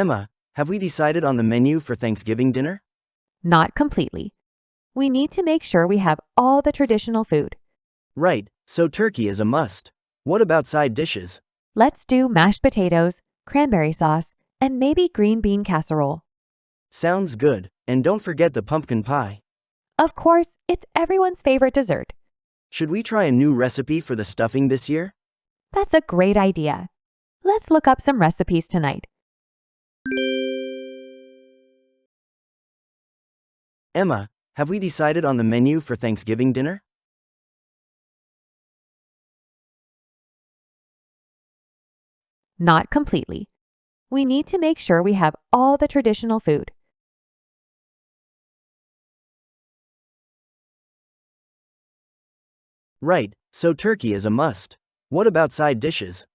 Emma, have we decided on the menu for Thanksgiving dinner? Not completely. We need to make sure we have all the traditional food. Right, so turkey is a must. What about side dishes? Let's do mashed potatoes, cranberry sauce, and maybe green bean casserole. Sounds good, and don't forget the pumpkin pie. Of course, it's everyone's favorite dessert. Should we try a new recipe for the stuffing this year? That's a great idea. Let's look up some recipes tonight. Emma, have we decided on the menu for Thanksgiving dinner? Not completely. We need to make sure we have all the traditional food. Right, so turkey is a must. What about side dishes?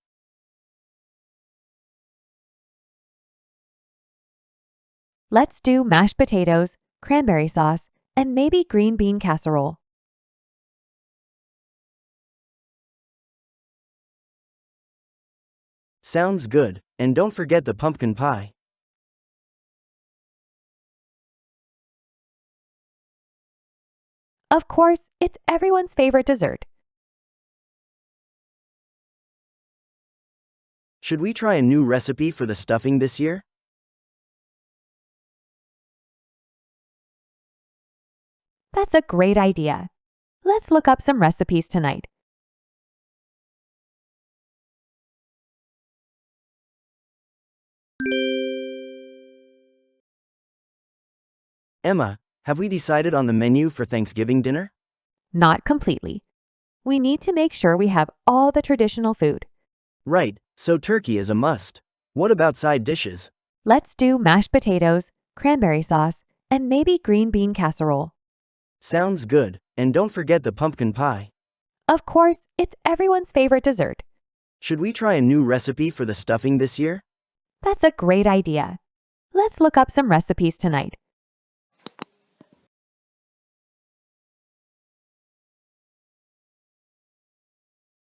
Let's do mashed potatoes, cranberry sauce, and maybe green bean casserole. Sounds good, and don't forget the pumpkin pie. Of course, it's everyone's favorite dessert. Should we try a new recipe for the stuffing this year? That's a great idea. Let's look up some recipes tonight. Emma, have we decided on the menu for Thanksgiving dinner? Not completely. We need to make sure we have all the traditional food. Right, so turkey is a must. What about side dishes? Let's do mashed potatoes, cranberry sauce, and maybe green bean casserole. Sounds good, and don't forget the pumpkin pie. Of course, it's everyone's favorite dessert. Should we try a new recipe for the stuffing this year? That's a great idea. Let's look up some recipes tonight.